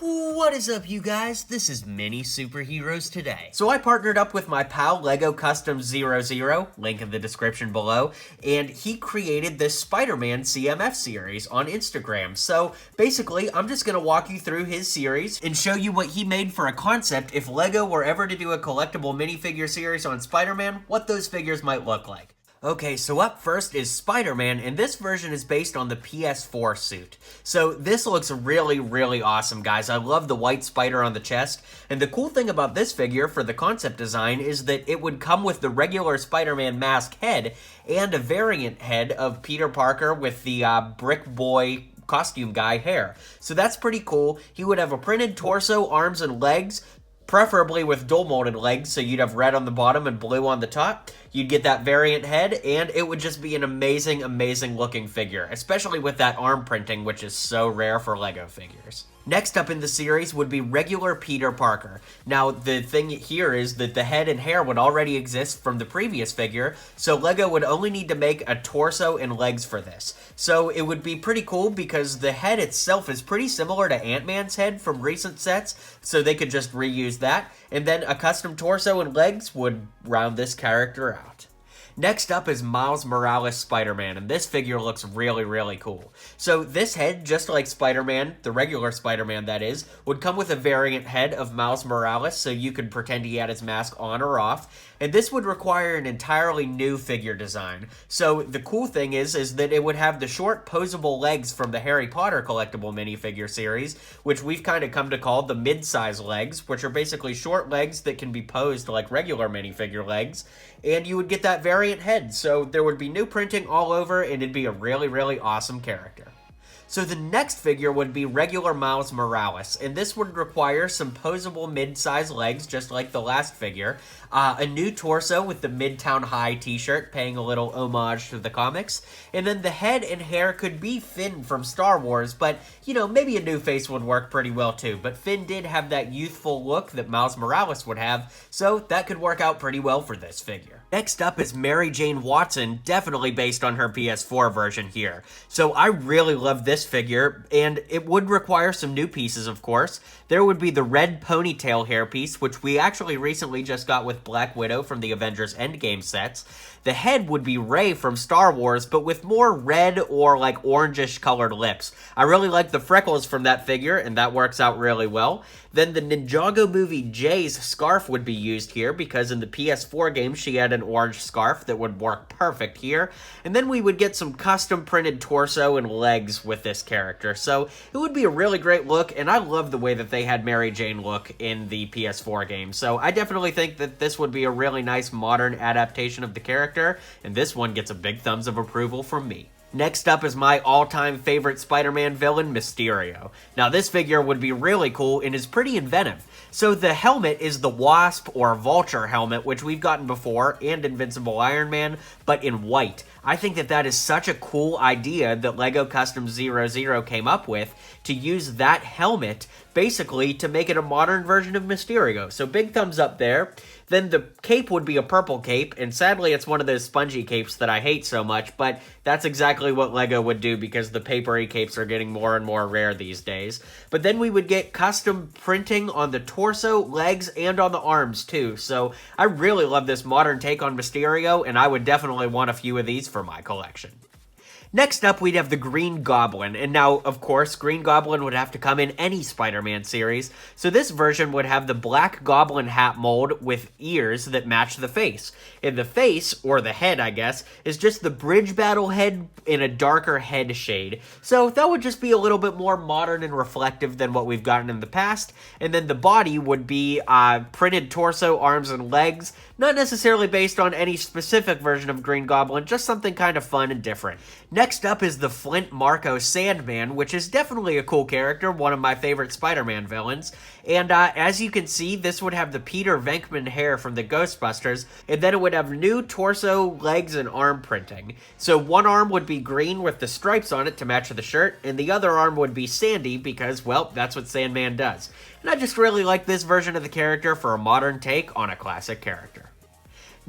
What is up, you guys? This is Mini Superheroes Today. So I partnered up with my pal LEGOCustoms00, link in the description below, and he created this Spider-Man CMF series on Instagram. So basically, I'm just gonna walk you through his series and show you what he made for a concept if LEGO were ever to do a collectible minifigure series on Spider-Man, what those figures might look like. Okay, so up first is Spider-Man, and this version is based on the PS4 suit. So this looks really, really awesome, guys. I love the white spider on the chest, and the cool thing about this figure for the concept design is that it would come with the regular Spider-Man mask head and a variant head of Peter Parker with the Brick Boy costume guy hair. So that's pretty cool. He would have a printed torso, arms, and legs, preferably with dual molded legs, so you'd have red on the bottom and blue on the top. You'd get that variant head, and it would just be an amazing, amazing looking figure, especially with that arm printing, which is so rare for LEGO figures. Next up in the series would be regular Peter Parker. Now, the thing here is that the head and hair would already exist from the previous figure, so LEGO would only need to make a torso and legs for this. So it would be pretty cool because the head itself is pretty similar to Ant-Man's head from recent sets, so they could just reuse that, and then a custom torso and legs would round this character out. Next up is Miles Morales Spider-Man, and this figure looks really, really cool. So this head, just like Spider-Man, the regular Spider-Man that is, would come with a variant head of Miles Morales, so you could pretend he had his mask on or off, and this would require an entirely new figure design. So the cool thing is that it would have the short, posable legs from the Harry Potter collectible minifigure series, which we've kind of come to call the mid-size legs, which are basically short legs that can be posed like regular minifigure legs, and you would get that variant head, so there would be new printing all over, and it'd be a really, really awesome character. So the next figure would be regular Miles Morales, and this would require some posable mid-size legs, just like the last figure, a new torso with the Midtown High t-shirt, paying a little homage to the comics, and then the head and hair could be Finn from Star Wars, but, you know, maybe a new face would work pretty well too, but Finn did have that youthful look that Miles Morales would have, so that could work out pretty well for this figure. Next up is Mary Jane Watson, definitely based on her PS4 version here. So I really love this figure, and it would require some new pieces, of course. There would be the red ponytail hairpiece, which we actually recently just got with Black Widow from the Avengers Endgame sets. The head would be Rey from Star Wars, but with more red or like orangish colored lips. I really like the freckles from that figure, and that works out really well. Then the Ninjago movie Jay's scarf would be used here, because in the PS4 game she had an orange scarf that would work perfect here. And then we would get some custom printed torso and legs with this character. So it would be a really great look, and I love the way that they had Mary Jane look in the PS4 game. So I definitely think that this would be a really nice modern adaptation of the character, and this one gets a big thumbs of approval from me. Next up is my all-time favorite Spider-Man villain, Mysterio. Now this figure would be really cool and is pretty inventive. So the helmet is the Wasp or Vulture helmet, which we've gotten before, and Invincible Iron Man, but in white. I think that that is such a cool idea that LEGOCustoms00 came up with, to use that helmet basically to make it a modern version of Mysterio. So big thumbs up there. Then the cape would be a purple cape, and sadly it's one of those spongy capes that I hate so much, but that's exactly what LEGO would do because the papery capes are getting more and more rare these days. But then we would get custom printing on the torso, legs, and on the arms too. So I really love this modern take on Mysterio, and I would definitely want a few of these for my collection. Next up, we'd have the Green Goblin, and now, of course, Green Goblin would have to come in any Spider-Man series, so this version would have the Black Goblin hat mold with ears that match the face. And the face, or the head, I guess, is just the Bridge Battle head in a darker head shade, so that would just be a little bit more modern and reflective than what we've gotten in the past, and then the body would be printed torso, arms, and legs, not necessarily based on any specific version of Green Goblin, just something kind of fun and different. Next up is the Flint Marko Sandman, which is definitely a cool character, one of my favorite Spider-Man villains. And as you can see, this would have the Peter Venkman hair from the Ghostbusters, and then it would have new torso, legs, and arm printing. So one arm would be green with the stripes on it to match the shirt, and the other arm would be sandy because, well, that's what Sandman does. And I just really like this version of the character for a modern take on a classic character.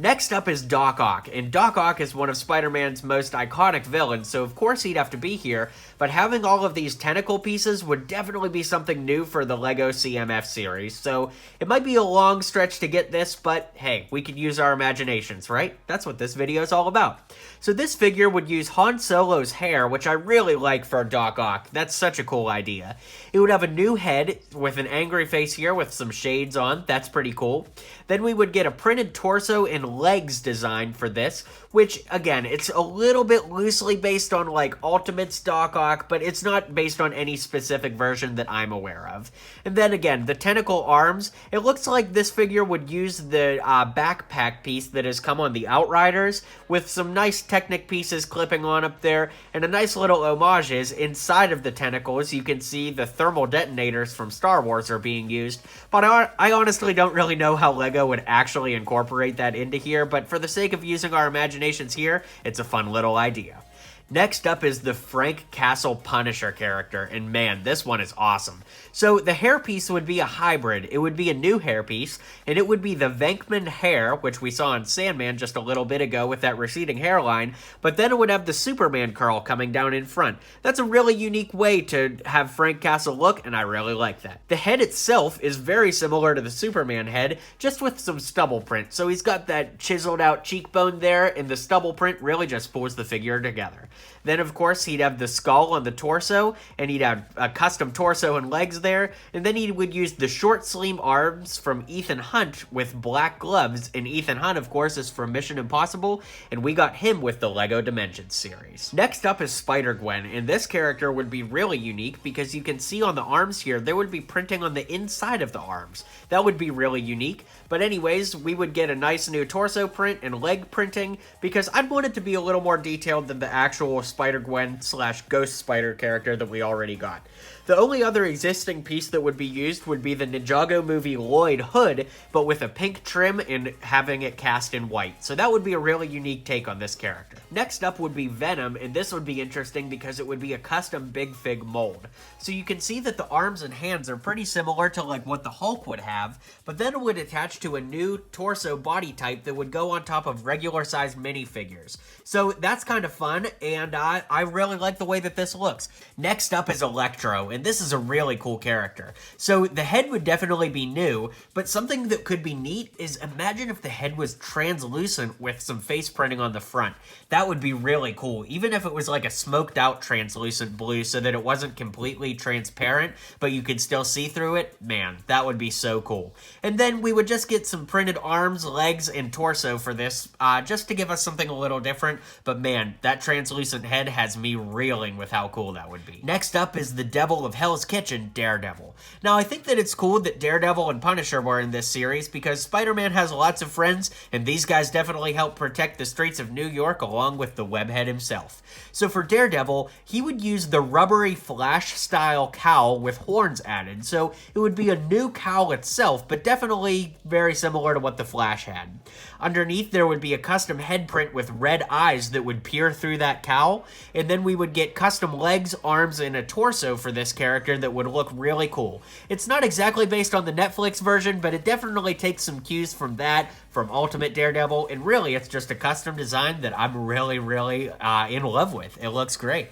Next up is Doc Ock, and Doc Ock is one of Spider-Man's most iconic villains, so of course he'd have to be here, but having all of these tentacle pieces would definitely be something new for the LEGO CMF series, so it might be a long stretch to get this, but hey, we could use our imaginations, right? That's what this video is all about. So this figure would use Han Solo's hair, which I really like for Doc Ock. That's such a cool idea. It would have a new head with an angry face here with some shades on. That's pretty cool. Then we would get a printed torso and legs design for this, which, again, it's a little bit loosely based on, like, Ultimate's Doc Ock, but it's not based on any specific version that I'm aware of. And then, again, the tentacle arms, it looks like this figure would use the backpack piece that has come on the Outriders, with some nice Technic pieces clipping on up there, and a nice little homages inside of the tentacles. You can see the thermal detonators from Star Wars are being used, but I honestly don't really know how LEGO would actually incorporate that into here, but for the sake of using our imaginations here, it's a fun little idea. Next up is the Frank Castle Punisher character, and man, this one is awesome. So the hairpiece would be a hybrid. It would be a new hairpiece, and it would be the Venkman hair, which we saw in Sandman just a little bit ago with that receding hairline, but then it would have the Superman curl coming down in front. That's a really unique way to have Frank Castle look, and I really like that. The head itself is very similar to the Superman head, just with some stubble print. So he's got that chiseled out cheekbone there, and the stubble print really just pulls the figure together. Then, of course, he'd have the skull on the torso, and he'd have a custom torso and legs there, and then he would use the short sleeve arms from Ethan Hunt with black gloves, and Ethan Hunt, of course, is from Mission Impossible, and we got him with the LEGO Dimensions series. Next up is Spider-Gwen, and this character would be really unique because you can see on the arms here, there would be printing on the inside of the arms. That would be really unique, but anyways, we would get a nice new torso print and leg printing because I'd want it to be a little more detailed than the actual Spider-Gwen / Ghost Spider character that we already got. The only other existing piece that would be used would be the Ninjago movie Lloyd hood, but with a pink trim and having it cast in white. So that would be a really unique take on this character. Next up would be Venom, and this would be interesting because it would be a custom Big Fig mold. So you can see that the arms and hands are pretty similar to like what the Hulk would have, but then it would attach to a new torso body type that would go on top of regular sized minifigures. So that's kind of fun, and I really like the way that this looks. Next up is Electro, and this is a really cool character. So the head would definitely be new, but something that could be neat is imagine if the head was translucent with some face printing on the front. That would be really cool, even if it was like a smoked out translucent blue so that it wasn't completely transparent, but you could still see through it. Man, that would be so cool. And then we would just get some printed arms, legs, and torso for this, just to give us something a little different, but man, that translucent head has me reeling with how cool that would be. Next up is the Devil of Hell's Kitchen, Daredevil. Now, I think that it's cool that Daredevil and Punisher were in this series because Spider-Man has lots of friends, and these guys definitely help protect the streets of New York along with the Webhead himself. So for Daredevil, he would use the rubbery Flash-style cowl with horns added, so it would be a new cowl itself, but definitely very similar to what the Flash had. Underneath, there would be a custom head print with red eyes that would peer through that cowl, and then we would get custom legs, arms, and a torso for this character that would look really cool. It's not exactly based on the Netflix version, but it definitely takes some cues from that, from Ultimate Daredevil, and really it's just a custom design that I'm really in love with. It looks great.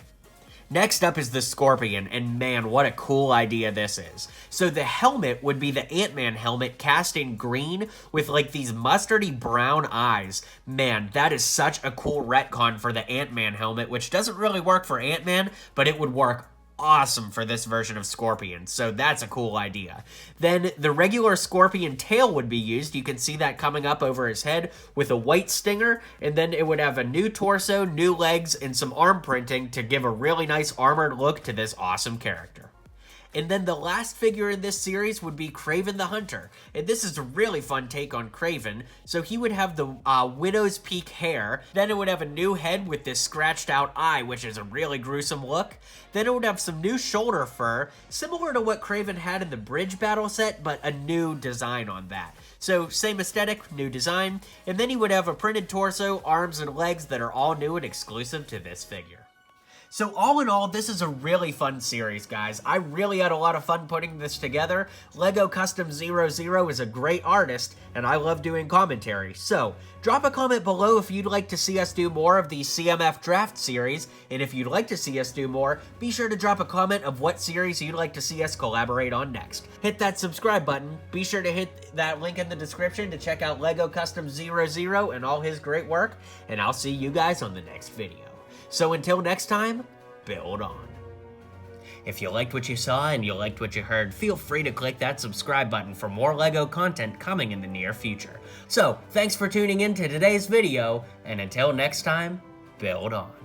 Next up is the Scorpion, and man, what a cool idea this is. So the helmet would be the Ant-Man helmet cast in green with like these mustardy brown eyes. Man, that is such a cool retcon for the Ant-Man helmet, which doesn't really work for Ant-Man, but it would work awesome for this version of Scorpion, so that's a cool idea. Then the regular Scorpion tail would be used. You can see that coming up over his head with a white stinger, and then it would have a new torso, new legs, and some arm printing to give a really nice armored look to this awesome character. And then the last figure in this series would be Kraven the Hunter. And this is a really fun take on Kraven. So he would have the widow's peak hair. Then it would have a new head with this scratched out eye, which is a really gruesome look. Then it would have some new shoulder fur, similar to what Kraven had in the Bridge battle set, but a new design on that. So same aesthetic, new design. And then he would have a printed torso, arms, and legs that are all new and exclusive to this figure. So all in all, this is a really fun series, guys. I really had a lot of fun putting this together. LEGOCustoms00 is a great artist, and I love doing commentary. So drop a comment below if you'd like to see us do more of the CMF draft series, and if you'd like to see us do more, be sure to drop a comment of what series you'd like to see us collaborate on next. Hit that subscribe button. Be sure to hit that link in the description to check out LEGOCustoms00 and all his great work, and I'll see you guys on the next video. So until next time, build on. If you liked what you saw and you liked what you heard, feel free to click that subscribe button for more LEGO content coming in the near future. So, thanks for tuning in to today's video, and until next time, build on.